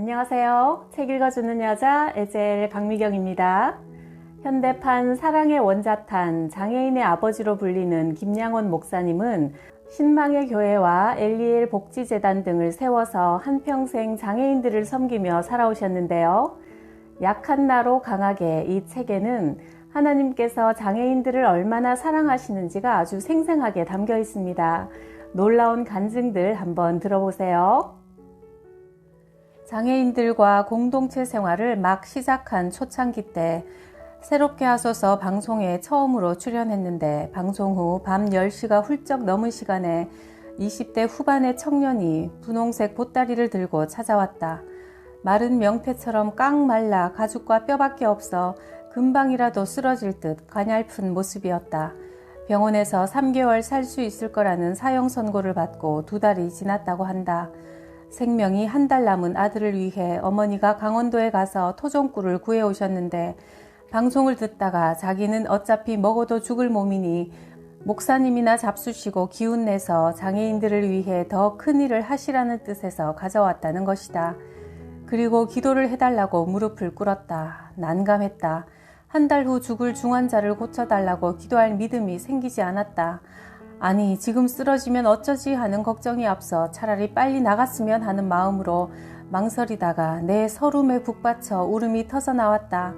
안녕하세요. 책 읽어주는 여자 에젤 박미경입니다. 현대판 사랑의 원자탄, 장애인의 아버지로 불리는 김양원 목사님은 신망의 교회와 엘리엘 복지재단 등을 세워서 한평생 장애인들을 섬기며 살아오셨는데요. 약한 나로 강하게, 이 책에는 하나님께서 장애인들을 얼마나 사랑하시는지가 아주 생생하게 담겨 있습니다. 놀라운 간증들 한번 들어보세요. 장애인들과 공동체 생활을 막 시작한 초창기 때 새롭게 하소서 방송에 처음으로 출연했는데, 방송 후 밤 10시가 훌쩍 넘은 시간에 20대 후반의 청년이 분홍색 보따리를 들고 찾아왔다. 마른 명태처럼 깡 말라 가죽과 뼈밖에 없어 금방이라도 쓰러질 듯 가냘픈 모습이었다. 병원에서 3개월 살 수 있을 거라는 사형 선고를 받고 2달이 지났다고 한다. 생명이 한 달 남은 아들을 위해 어머니가 강원도에 가서 토종꿀을 구해오셨는데, 방송을 듣다가 자기는 어차피 먹어도 죽을 몸이니 목사님이나 잡수시고 기운내서 장애인들을 위해 더 큰 일을 하시라는 뜻에서 가져왔다는 것이다. 그리고 기도를 해달라고 무릎을 꿇었다. 난감했다. 한 달 후 죽을 중환자를 고쳐달라고 기도할 믿음이 생기지 않았다. 아니, 지금 쓰러지면 어쩌지 하는 걱정이 앞서 차라리 빨리 나갔으면 하는 마음으로 망설이다가 내 서름에 북받쳐 울음이 터져 나왔다.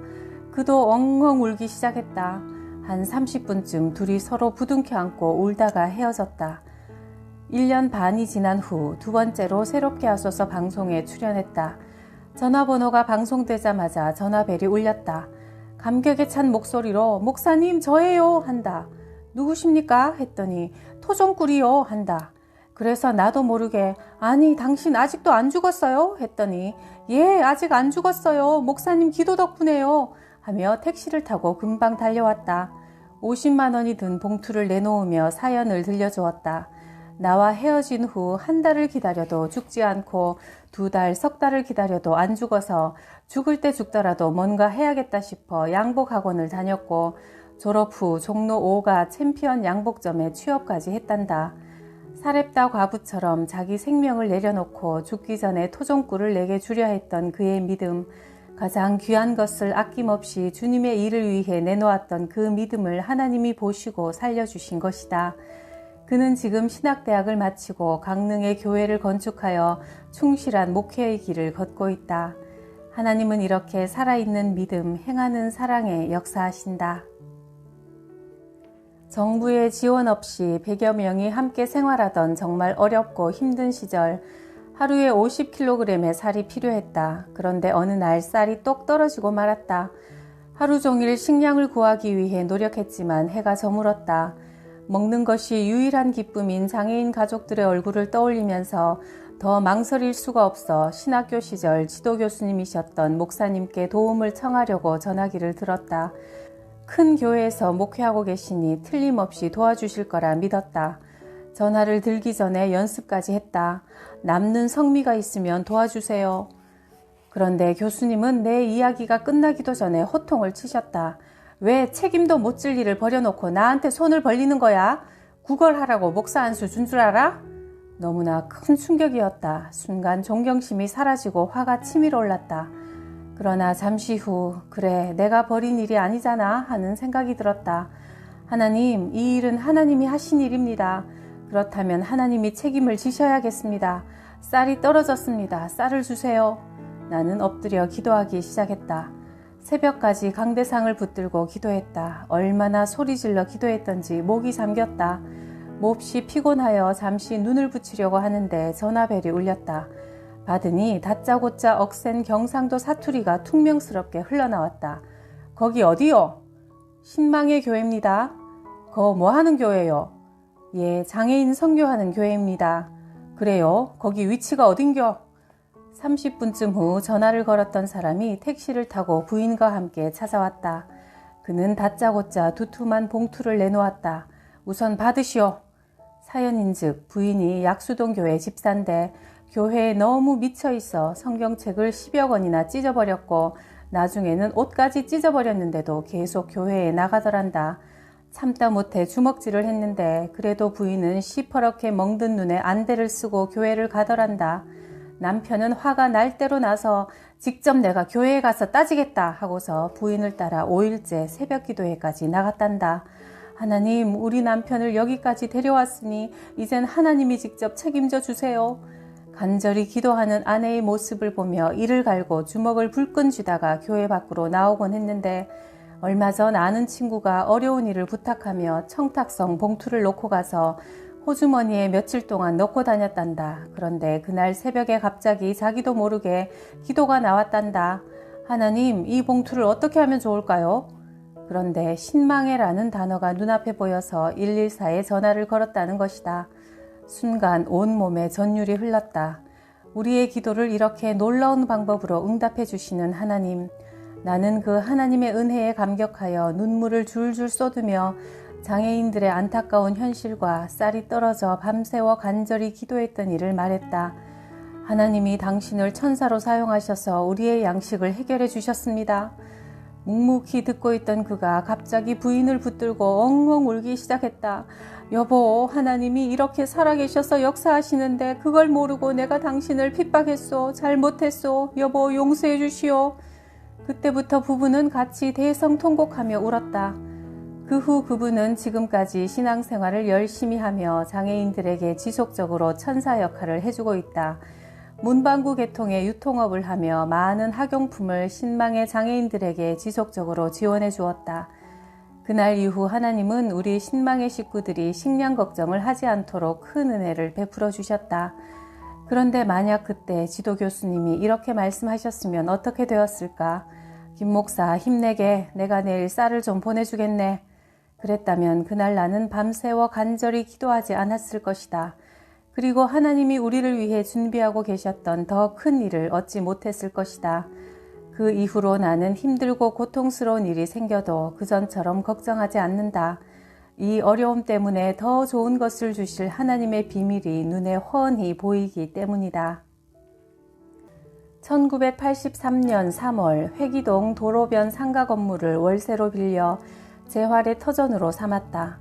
그도 엉엉 울기 시작했다. 한 30분쯤 둘이 서로 부둥켜 안고 울다가 헤어졌다. 1년 반이 지난 후 2번째로 새롭게 하소서 방송에 출연했다. 전화번호가 방송되자마자 전화벨이 울렸다. 감격에 찬 목소리로 목사님 저예요 한다. 누구십니까? 했더니 토종꿀이요 한다. 그래서 나도 모르게 아니 당신 아직도 안 죽었어요? 했더니 예 아직 안 죽었어요. 목사님 기도 덕분에요 하며 택시를 타고 금방 달려왔다. 50만 원이 든 봉투를 내놓으며 사연을 들려주었다. 나와 헤어진 후 한 달을 기다려도 죽지 않고 2달, 석 달을 기다려도 안 죽어서 죽을 때 죽더라도 뭔가 해야겠다 싶어 양복학원을 다녔고, 졸업 후 종로 5가 챔피언 양복점에 취업까지 했단다. 사렙다 과부처럼 자기 생명을 내려놓고 죽기 전에 토종꿀을 내게 주려 했던 그의 믿음, 가장 귀한 것을 아낌없이 주님의 일을 위해 내놓았던 그 믿음을 하나님이 보시고 살려주신 것이다. 그는 지금 신학대학을 마치고 강릉의 교회를 건축하여 충실한 목회의 길을 걷고 있다. 하나님은 이렇게 살아있는 믿음, 행하는 사랑에 역사하신다. 정부의 지원 없이 100여 명이 함께 생활하던 정말 어렵고 힘든 시절, 하루에 50kg의 쌀이 필요했다. 그런데 어느 날 쌀이 똑 떨어지고 말았다. 하루 종일 식량을 구하기 위해 노력했지만 해가 저물었다. 먹는 것이 유일한 기쁨인 장애인 가족들의 얼굴을 떠올리면서 더 망설일 수가 없어 신학교 시절 지도 교수님이셨던 목사님께 도움을 청하려고 전화기를 들었다. 큰 교회에서 목회하고 계시니 틀림없이 도와주실 거라 믿었다. 전화를 들기 전에 연습까지 했다. 남는 성미가 있으면 도와주세요. 그런데 교수님은 내 이야기가 끝나기도 전에 호통을 치셨다. 왜 책임도 못 질 일을 버려놓고 나한테 손을 벌리는 거야? 구걸하라고 목사 안수 준 줄 알아? 너무나 큰 충격이었다. 순간 존경심이 사라지고 화가 치밀어 올랐다. 그러나 잠시 후 그래 내가 벌인 일이 아니잖아 하는 생각이 들었다. 하나님, 이 일은 하나님이 하신 일입니다. 그렇다면 하나님이 책임을 지셔야겠습니다. 쌀이 떨어졌습니다. 쌀을 주세요. 나는 엎드려 기도하기 시작했다. 새벽까지 강대상을 붙들고 기도했다. 얼마나 소리질러 기도했던지 목이 잠겼다. 몹시 피곤하여 잠시 눈을 붙이려고 하는데 전화벨이 울렸다. 받으니 다짜고짜 억센 경상도 사투리가 퉁명스럽게 흘러나왔다. 거기 어디요? 신망의 교회입니다. 거 뭐 하는 교회요? 예, 장애인 선교하는 교회입니다. 그래요? 거기 위치가 어딘겨? 30분쯤 후 전화를 걸었던 사람이 택시를 타고 부인과 함께 찾아왔다. 그는 다짜고짜 두툼한 봉투를 내놓았다. 우선 받으시오. 사연인즉 부인이 약수동 교회 집사인데 교회에 너무 미쳐있어 성경책을 10여 권이나 찢어버렸고 나중에는 옷까지 찢어버렸는데도 계속 교회에 나가더란다. 참다 못해 주먹질을 했는데 그래도 부인은 시퍼렇게 멍든 눈에 안대를 쓰고 교회를 가더란다. 남편은 화가 날 대로 나서 직접 내가 교회에 가서 따지겠다 하고서 부인을 따라 5일째 새벽 기도회까지 나갔단다. 하나님, 우리 남편을 여기까지 데려왔으니 이젠 하나님이 직접 책임져 주세요. 간절히 기도하는 아내의 모습을 보며 이를 갈고 주먹을 불끈 쥐다가 교회 밖으로 나오곤 했는데 얼마 전 아는 친구가 어려운 일을 부탁하며 청탁성 봉투를 놓고 가서 호주머니에 며칠 동안 넣고 다녔단다. 그런데 그날 새벽에 갑자기 자기도 모르게 기도가 나왔단다. 하나님, 이 봉투를 어떻게 하면 좋을까요? 그런데 신망해라는 단어가 눈앞에 보여서 114에 전화를 걸었다는 것이다. 순간 온몸에 전율이 흘렀다. 우리의 기도를 이렇게 놀라운 방법으로 응답해 주시는 하나님. 나는 그 하나님의 은혜에 감격하여 눈물을 줄줄 쏟으며 장애인들의 안타까운 현실과 쌀이 떨어져 밤새워 간절히 기도했던 일을 말했다. 하나님이 당신을 천사로 사용하셔서 우리의 양식을 해결해 주셨습니다. 묵묵히 듣고 있던 그가 갑자기 부인을 붙들고 엉엉 울기 시작했다. 여보, 하나님이 이렇게 살아계셔서 역사하시는데 그걸 모르고 내가 당신을 핍박했소. 잘못했소. 여보, 용서해 주시오. 그때부터 부부는 같이 대성통곡하며 울었다. 그 후 그분은 지금까지 신앙생활을 열심히 하며 장애인들에게 지속적으로 천사 역할을 해주고 있다. 문방구 개통의 유통업을 하며 많은 학용품을 신망의 장애인들에게 지속적으로 지원해 주었다. 그날 이후 하나님은 우리 신망의 식구들이 식량 걱정을 하지 않도록 큰 은혜를 베풀어 주셨다. 그런데 만약 그때 지도 교수님이 이렇게 말씀하셨으면 어떻게 되었을까? 김 목사 힘내게, 내가 내일 쌀을 좀 보내주겠네. 그랬다면 그날 나는 밤새워 간절히 기도하지 않았을 것이다. 그리고 하나님이 우리를 위해 준비하고 계셨던 더 큰 일을 얻지 못했을 것이다. 그 이후로 나는 힘들고 고통스러운 일이 생겨도 그전처럼 걱정하지 않는다. 이 어려움 때문에 더 좋은 것을 주실 하나님의 비밀이 눈에 훤히 보이기 때문이다. 1983년 3월 회기동 도로변 상가 건물을 월세로 빌려 재활의 터전으로 삼았다.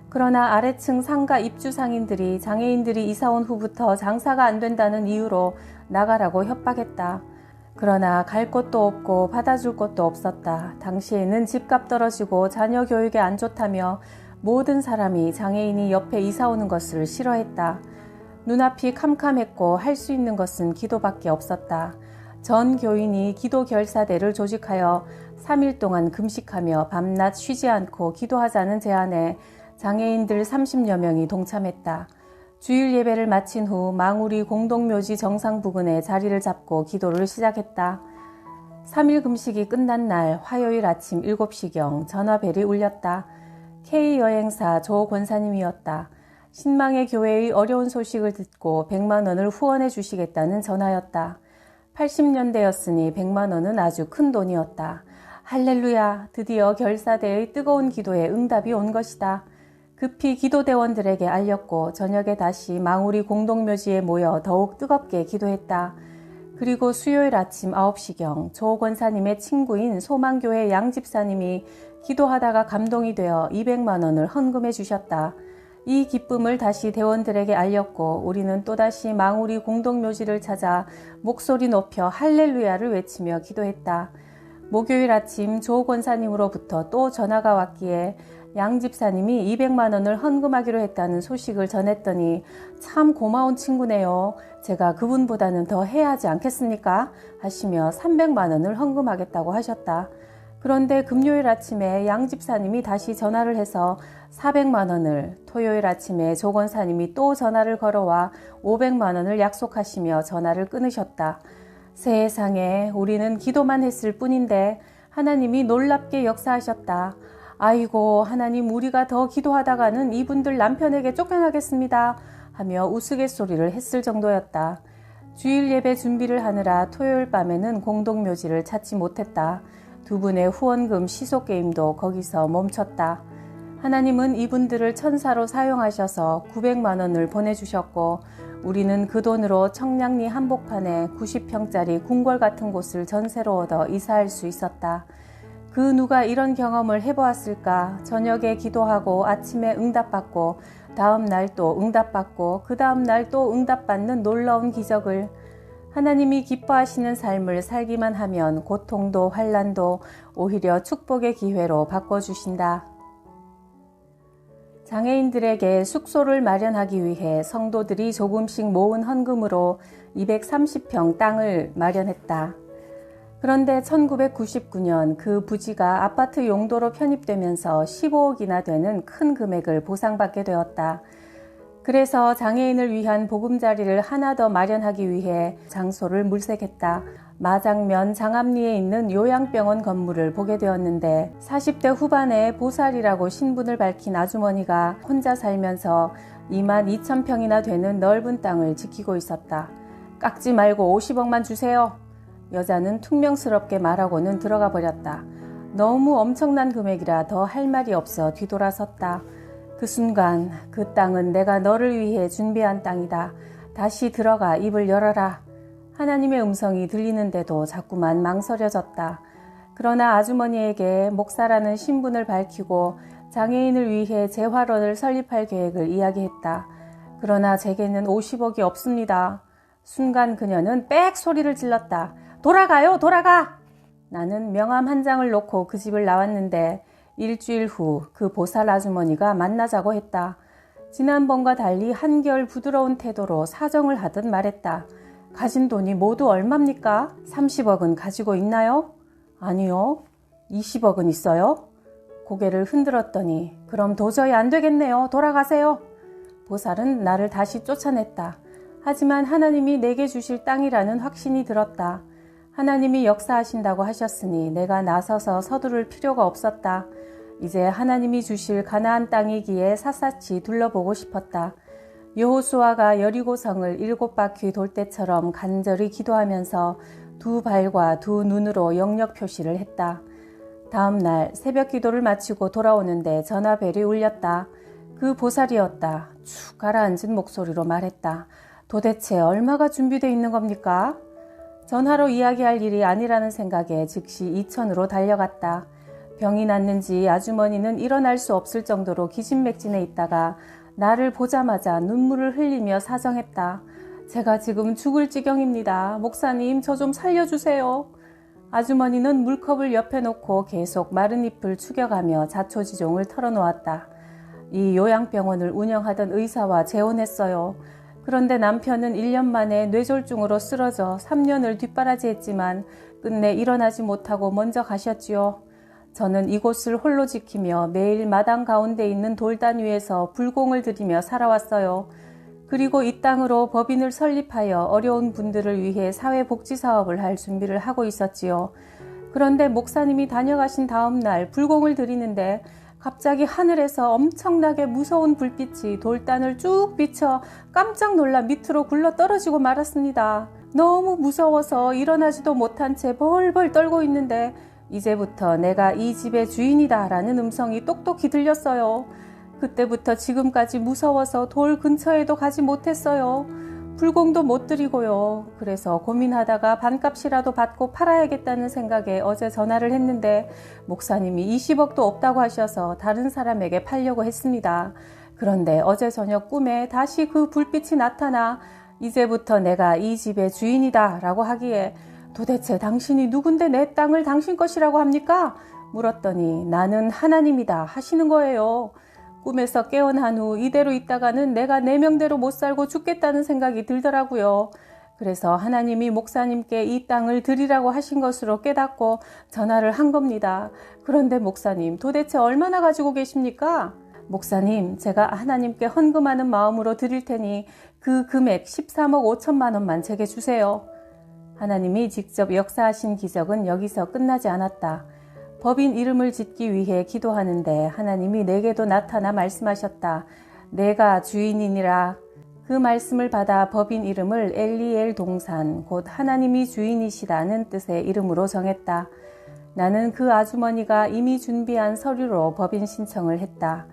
그러나 아래층 상가 입주 상인들이 장애인들이 이사온 후부터 장사가 안 된다는 이유로 나가라고 협박했다. 그러나 갈 곳도 없고 받아줄 곳도 없었다. 당시에는 집값 떨어지고 자녀 교육에 안 좋다며 모든 사람이 장애인이 옆에 이사오는 것을 싫어했다. 눈앞이 캄캄했고 할 수 있는 것은 기도밖에 없었다. 전 교인이 기도 결사대를 조직하여 3일 동안 금식하며 밤낮 쉬지 않고 기도하자는 제안에 장애인들 30여 명이 동참했다. 주일 예배를 마친 후 망우리 공동묘지 정상 부근에 자리를 잡고 기도를 시작했다. 3일 금식이 끝난 날 화요일 아침 7시경 전화벨이 울렸다. K여행사 조 권사님이었다. 신망의 교회의 어려운 소식을 듣고 100만 원을 후원해 주시겠다는 전화였다. 80년대였으니 100만 원은 아주 큰 돈이었다. 할렐루야, 드디어 결사대의 뜨거운 기도에 응답이 온 것이다. 급히 기도대원들에게 알렸고 저녁에 다시 망우리 공동묘지에 모여 더욱 뜨겁게 기도했다. 그리고 수요일 아침 9시경 조 권사님의 친구인 소망교회 양 집사님이 기도하다가 감동이 되어 200만 원을 헌금해 주셨다. 이 기쁨을 다시 대원들에게 알렸고 우리는 또다시 망우리 공동묘지를 찾아 목소리 높여 할렐루야를 외치며 기도했다. 목요일 아침 조 권사님으로부터 또 전화가 왔기에 양 집사님이 200만 원을 헌금하기로 했다는 소식을 전했더니 참 고마운 친구네요. 제가 그분보다는 더 해야 하지 않겠습니까? 하시며 300만 원을 헌금하겠다고 하셨다. 그런데 금요일 아침에 양 집사님이 다시 전화를 해서 400만 원을, 토요일 아침에 조 권사님이 또 전화를 걸어와 500만 원을 약속하시며 전화를 끊으셨다. 세상에, 우리는 기도만 했을 뿐인데 하나님이 놀랍게 역사하셨다. 아이고, 하나님, 우리가 더 기도하다가는 이분들 남편에게 쫓겨나겠습니다 하며 우스갯소리를 했을 정도였다. 주일 예배 준비를 하느라 토요일 밤에는 공동묘지를 찾지 못했다. 두 분의 후원금 시속 게임도 거기서 멈췄다. 하나님은 이분들을 천사로 사용하셔서 900만 원을 보내주셨고 우리는 그 돈으로 청량리 한복판에 90평짜리 궁궐 같은 곳을 전세로 얻어 이사할 수 있었다. 그 누가 이런 경험을 해보았을까? 저녁에 기도하고 아침에 응답받고 다음 날 또 응답받고 그 다음 날 또 응답받는 놀라운 기적을. 하나님이 기뻐하시는 삶을 살기만 하면 고통도 환난도 오히려 축복의 기회로 바꿔주신다. 장애인들에게 숙소를 마련하기 위해 성도들이 조금씩 모은 헌금으로 230평 땅을 마련했다. 그런데 1999년 그 부지가 아파트 용도로 편입되면서 15억이나 되는 큰 금액을 보상받게 되었다. 그래서 장애인을 위한 보금자리를 하나 더 마련하기 위해 장소를 물색했다. 마장면 장암리에 있는 요양병원 건물을 보게 되었는데 40대 후반에 보살이라고 신분을 밝힌 아주머니가 혼자 살면서 22,000평이나 되는 넓은 땅을 지키고 있었다. 깎지 말고 50억만 주세요. 여자는 퉁명스럽게 말하고는 들어가 버렸다. 너무 엄청난 금액이라 더 할 말이 없어 뒤돌아섰다. 그 순간 그 땅은 내가 너를 위해 준비한 땅이다. 다시 들어가 입을 열어라. 하나님의 음성이 들리는데도 자꾸만 망설여졌다. 그러나 아주머니에게 목사라는 신분을 밝히고 장애인을 위해 재활원을 설립할 계획을 이야기했다. 그러나 제게는 50억이 없습니다. 순간 그녀는 빽 소리를 질렀다. 돌아가요, 돌아가! 나는 명함 한 장을 놓고 그 집을 나왔는데 일주일 후 그 보살 아주머니가 만나자고 했다. 지난번과 달리 한결 부드러운 태도로 사정을 하듯 말했다. 가진 돈이 모두 얼마입니까? 30억은 가지고 있나요? 아니요. 20억은 있어요? 고개를 흔들었더니 그럼 도저히 안 되겠네요. 돌아가세요. 보살은 나를 다시 쫓아냈다. 하지만 하나님이 내게 주실 땅이라는 확신이 들었다. 하나님이 역사하신다고 하셨으니 내가 나서서 서두를 필요가 없었다. 이제 하나님이 주실 가나안 땅이기에 샅샅이 둘러보고 싶었다. 여호수아가 여리고성을 7바퀴 돌 때처럼 간절히 기도하면서 두 발과 두 눈으로 영역 표시를 했다. 다음 날 새벽 기도를 마치고 돌아오는데 전화벨이 울렸다. 그 보살이었다. 축 가라앉은 목소리로 말했다. 도대체 얼마가 준비되어 있는 겁니까? 전화로 이야기할 일이 아니라는 생각에 즉시 이천으로 달려갔다. 병이 났는지 아주머니는 일어날 수 없을 정도로 기진맥진해 있다가 나를 보자마자 눈물을 흘리며 사정했다. 제가 지금 죽을 지경입니다. 목사님, 저 좀 살려주세요. 아주머니는 물컵을 옆에 놓고 계속 마른 잎을 축여가며 자초지종을 털어놓았다. 이 요양병원을 운영하던 의사와 재혼했어요. 그런데 남편은 1년 만에 뇌졸중으로 쓰러져 3년을 뒷바라지했지만 끝내 일어나지 못하고 먼저 가셨지요. 저는 이곳을 홀로 지키며 매일 마당 가운데 있는 돌단 위에서 불공을 들이며 살아왔어요. 그리고 이 땅으로 법인을 설립하여 어려운 분들을 위해 사회복지사업을 할 준비를 하고 있었지요. 그런데 목사님이 다녀가신 다음 날 불공을 드리는데 갑자기 하늘에서 엄청나게 무서운 불빛이 돌단을 쭉 비쳐 깜짝 놀라 밑으로 굴러 떨어지고 말았습니다. 너무 무서워서 일어나지도 못한 채 벌벌 떨고 있는데 이제부터 내가 이 집의 주인이다 라는 음성이 똑똑히 들렸어요. 그때부터 지금까지 무서워서 돌 근처에도 가지 못했어요. 불공도 못 드리고요. 그래서 고민하다가 반값이라도 받고 팔아야겠다는 생각에 어제 전화를 했는데 목사님이 20억도 없다고 하셔서 다른 사람에게 팔려고 했습니다. 그런데 어제 저녁 꿈에 다시 그 불빛이 나타나 이제부터 내가 이 집의 주인이다 라고 하기에 도대체 당신이 누군데 내 땅을 당신 것이라고 합니까? 물었더니 나는 하나님이다 하시는 거예요. 꿈에서 깨어난 후 이대로 있다가는 내가 내 명대로 못 살고 죽겠다는 생각이 들더라고요. 그래서 하나님이 목사님께 이 땅을 드리라고 하신 것으로 깨닫고 전화를 한 겁니다. 그런데 목사님, 도대체 얼마나 가지고 계십니까? 목사님, 제가 하나님께 헌금하는 마음으로 드릴 테니 그 금액 13억 5천만 원만 제게 주세요. 하나님이 직접 역사하신 기적은 여기서 끝나지 않았다. 법인 이름을 짓기 위해 기도하는데 하나님이 내게도 나타나 말씀하셨다. 내가 주인이니라. 그 말씀을 받아 법인 이름을 엘리엘 동산, 곧 하나님이 주인이시라는 뜻의 이름으로 정했다. 나는 그 아주머니가 이미 준비한 서류로 법인 신청을 했다.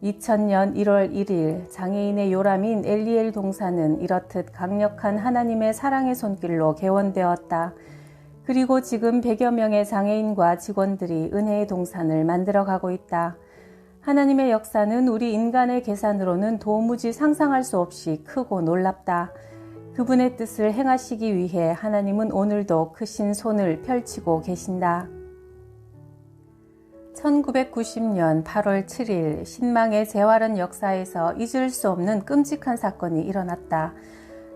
2000년 1월 1일 장애인의 요람인 엘리엘 동산은 이렇듯 강력한 하나님의 사랑의 손길로 개원되었다. 그리고 지금 100여 명의 장애인과 직원들이 은혜의 동산을 만들어가고 있다. 하나님의 역사는 우리 인간의 계산으로는 도무지 상상할 수 없이 크고 놀랍다. 그분의 뜻을 행하시기 위해 하나님은 오늘도 크신 손을 펼치고 계신다. 1990년 8월 7일 신망의 재활원 역사에서 잊을 수 없는 끔찍한 사건이 일어났다.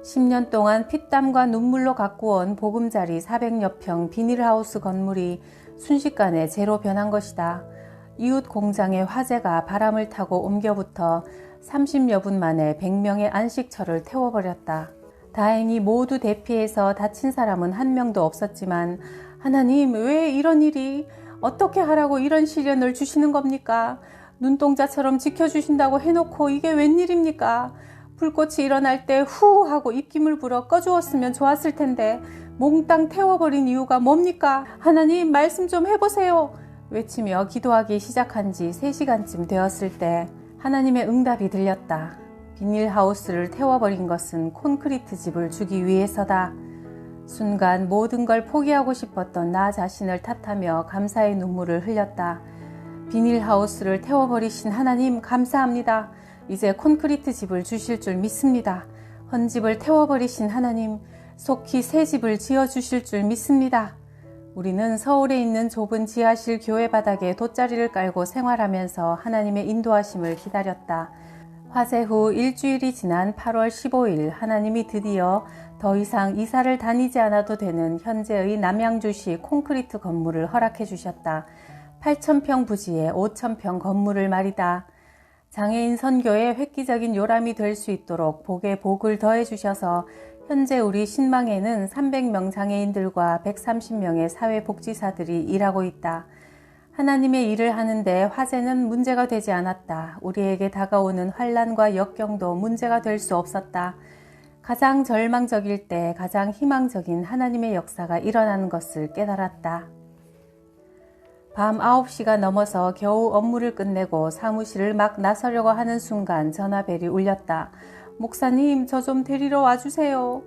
10년 동안 피땀과 눈물로 가꾸어온 보금자리 400여 평 비닐하우스 건물이 순식간에 재로 변한 것이다. 이웃 공장의 화재가 바람을 타고 옮겨붙어 30여 분 만에 100명의 안식처를 태워버렸다. 다행히 모두 대피해서 다친 사람은 한 명도 없었지만 하나님, 왜 이런 일이, 어떻게 하라고 이런 시련을 주시는 겁니까? 눈동자처럼 지켜주신다고 해놓고 이게 웬일입니까? 불꽃이 일어날 때 후 하고 입김을 불어 꺼주었으면 좋았을 텐데 몽땅 태워버린 이유가 뭡니까? 하나님, 말씀 좀 해보세요. 외치며 기도하기 시작한 지 3시간쯤 되었을 때 하나님의 응답이 들렸다. 비닐하우스를 태워버린 것은 콘크리트 집을 주기 위해서다. 순간 모든 걸 포기하고 싶었던 나 자신을 탓하며 감사의 눈물을 흘렸다. 비닐하우스를 태워버리신 하나님 감사합니다. 이제 콘크리트 집을 주실 줄 믿습니다. 헌집을 태워버리신 하나님, 속히 새 집을 지어주실 줄 믿습니다. 우리는 서울에 있는 좁은 지하실 교회 바닥에 돗자리를 깔고 생활하면서 하나님의 인도하심을 기다렸다. 화재 후 일주일이 지난 8월 15일 하나님이 드디어 더 이상 이사를 다니지 않아도 되는 현재의 남양주시 콘크리트 건물을 허락해 주셨다. 8,000평 부지에 5,000평 건물을 말이다. 장애인 선교에 획기적인 요람이 될 수 있도록 복에 복을 더해 주셔서 현재 우리 신망에는 300명 장애인들과 130명의 사회복지사들이 일하고 있다. 하나님의 일을 하는데 화재는 문제가 되지 않았다. 우리에게 다가오는 환난과 역경도 문제가 될 수 없었다. 가장 절망적일 때 가장 희망적인 하나님의 역사가 일어나는 것을 깨달았다. 밤 9시가 넘어서 겨우 업무를 끝내고 사무실을 막 나서려고 하는 순간 전화벨이 울렸다. 목사님, 저 좀 데리러 와주세요.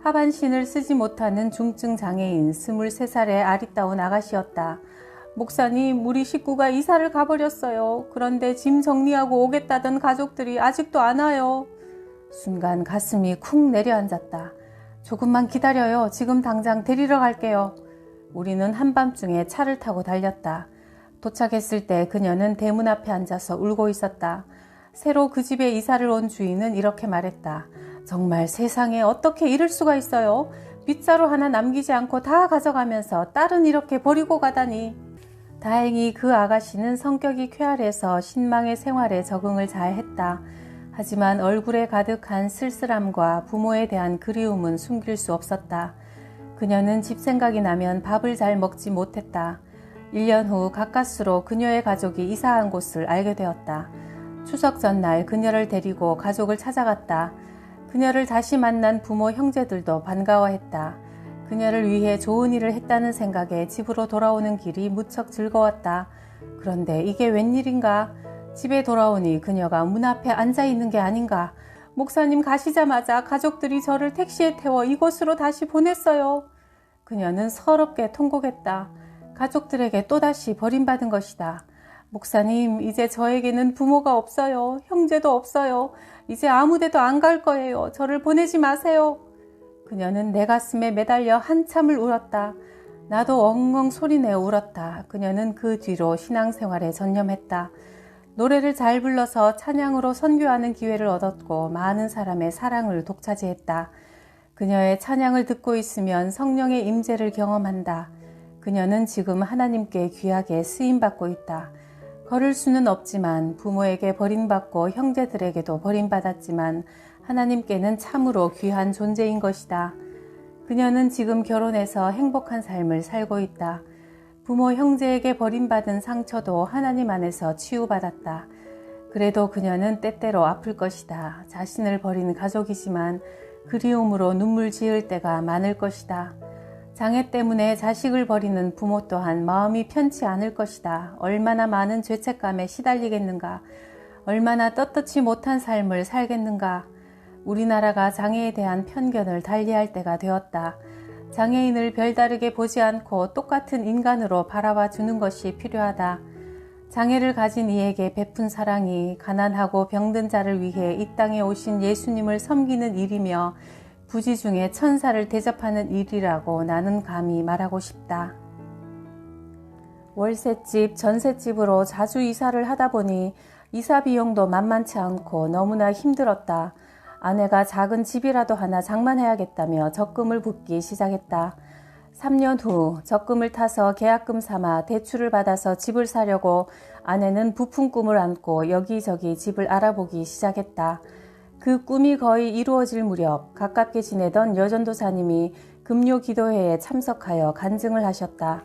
하반신을 쓰지 못하는 중증 장애인 23살의 아리따운 아가씨였다. 목사님, 우리 식구가 이사를 가버렸어요. 그런데 짐 정리하고 오겠다던 가족들이 아직도 안 와요. 순간 가슴이 쿵 내려앉았다. 조금만 기다려요. 지금 당장 데리러 갈게요. 우리는 한밤중에 차를 타고 달렸다. 도착했을 때 그녀는 대문 앞에 앉아서 울고 있었다. 새로 그 집에 이사를 온 주인은 이렇게 말했다. 정말 세상에 어떻게 이럴 수가 있어요? 빗자루 하나 남기지 않고 다 가져가면서 딸은 이렇게 버리고 가다니. 다행히 그 아가씨는 성격이 쾌활해서 신망의 생활에 적응을 잘 했다. 하지만 얼굴에 가득한 쓸쓸함과 부모에 대한 그리움은 숨길 수 없었다. 그녀는 집 생각이 나면 밥을 잘 먹지 못했다. 1년 후 가까스로 그녀의 가족이 이사한 곳을 알게 되었다. 추석 전날 그녀를 데리고 가족을 찾아갔다. 그녀를 다시 만난 부모 형제들도 반가워했다. 그녀를 위해 좋은 일을 했다는 생각에 집으로 돌아오는 길이 무척 즐거웠다. 그런데 이게 웬일인가? 집에 돌아오니 그녀가 문 앞에 앉아 있는 게 아닌가? 목사님 가시자마자 가족들이 저를 택시에 태워 이곳으로 다시 보냈어요. 그녀는 서럽게 통곡했다. 가족들에게 또다시 버림받은 것이다. 목사님, 이제 저에게는 부모가 없어요. 형제도 없어요. 이제 아무데도 안 갈 거예요. 저를 보내지 마세요. 그녀는 내 가슴에 매달려 한참을 울었다. 나도 엉엉 소리내어 울었다. 그녀는 그 뒤로 신앙생활에 전념했다. 노래를 잘 불러서 찬양으로 선교하는 기회를 얻었고 많은 사람의 사랑을 독차지했다. 그녀의 찬양을 듣고 있으면 성령의 임재를 경험한다. 그녀는 지금 하나님께 귀하게 쓰임받고 있다. 걸을 수는 없지만 부모에게 버림받고 형제들에게도 버림받았지만 하나님께는 참으로 귀한 존재인 것이다. 그녀는 지금 결혼해서 행복한 삶을 살고 있다. 부모 형제에게 버림받은 상처도 하나님 안에서 치유받았다. 그래도 그녀는 때때로 아플 것이다. 자신을 버린 가족이지만 그리움으로 눈물 지을 때가 많을 것이다. 장애 때문에 자식을 버리는 부모 또한 마음이 편치 않을 것이다. 얼마나 많은 죄책감에 시달리겠는가. 얼마나 떳떳지 못한 삶을 살겠는가. 우리나라가 장애에 대한 편견을 달리할 때가 되었다. 장애인을 별다르게 보지 않고 똑같은 인간으로 바라봐 주는 것이 필요하다. 장애를 가진 이에게 베푼 사랑이 가난하고 병든 자를 위해 이 땅에 오신 예수님을 섬기는 일이며 부지 중에 천사를 대접하는 일이라고 나는 감히 말하고 싶다. 월세집, 전셋집으로 자주 이사를 하다 보니 이사 비용도 만만치 않고 너무나 힘들었다. 아내가 작은 집이라도 하나 장만해야겠다며 적금을 붓기 시작했다. 3년 후 적금을 타서 계약금 삼아 대출을 받아서 집을 사려고 아내는 부푼 꿈을 안고 여기저기 집을 알아보기 시작했다. 그 꿈이 거의 이루어질 무렵 가깝게 지내던 여전도사님이 금요 기도회에 참석하여 간증을 하셨다.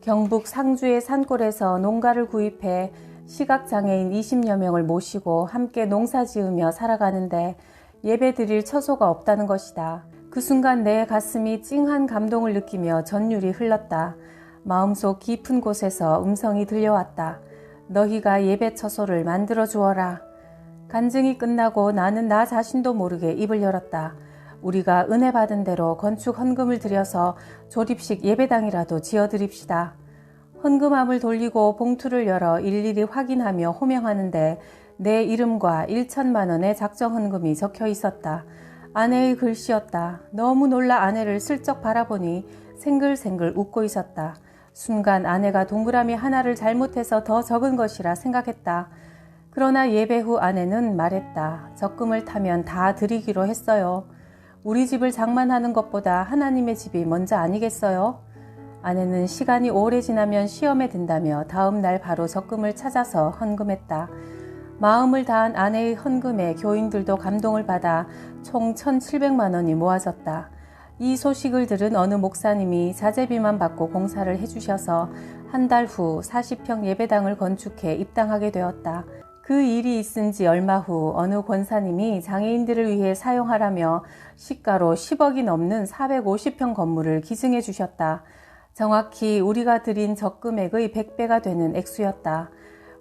경북 상주의 산골에서 농가를 구입해 시각장애인 20여 명을 모시고 함께 농사지으며 살아가는데 예배드릴 처소가 없다는 것이다. 그 순간 내 가슴이 찡한 감동을 느끼며 전율이 흘렀다. 마음속 깊은 곳에서 음성이 들려왔다. 너희가 예배 처소를 만들어 주어라. 간증이 끝나고 나는 나 자신도 모르게 입을 열었다. 우리가 은혜 받은 대로 건축 헌금을 들여서 조립식 예배당이라도 지어드립시다. 헌금함을 돌리고 봉투를 열어 일일이 확인하며 호명하는데 내 이름과 1천만 원의 작정 헌금이 적혀 있었다. 아내의 글씨였다. 너무 놀라 아내를 슬쩍 바라보니 생글생글 웃고 있었다. 순간 아내가 동그라미 하나를 잘못해서 더 적은 것이라 생각했다. 그러나 예배 후 아내는 말했다. 적금을 타면 다 드리기로 했어요. 우리 집을 장만하는 것보다 하나님의 집이 먼저 아니겠어요? 아내는 시간이 오래 지나면 시험에 든다며 다음 날 바로 적금을 찾아서 헌금했다. 마음을 다한 아내의 헌금에 교인들도 감동을 받아 총 1,700만 원이 모아졌다. 이 소식을 들은 어느 목사님이 자재비만 받고 공사를 해주셔서 한 달 후 40평 예배당을 건축해 입당하게 되었다. 그 일이 있은 지 얼마 후 어느 권사님이 장애인들을 위해 사용하라며 시가로 10억이 넘는 450평 건물을 기증해 주셨다. 정확히 우리가 드린 적금액의 100배가 되는 액수였다.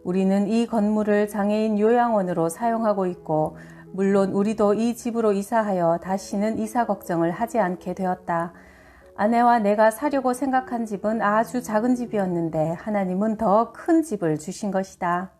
우리는 이 건물을 장애인 요양원으로 사용하고 있고 물론 우리도 이 집으로 이사하여 다시는 이사 걱정을 하지 않게 되었다. 아내와 내가 사려고 생각한 집은 아주 작은 집이었는데 하나님은 더 큰 집을 주신 것이다.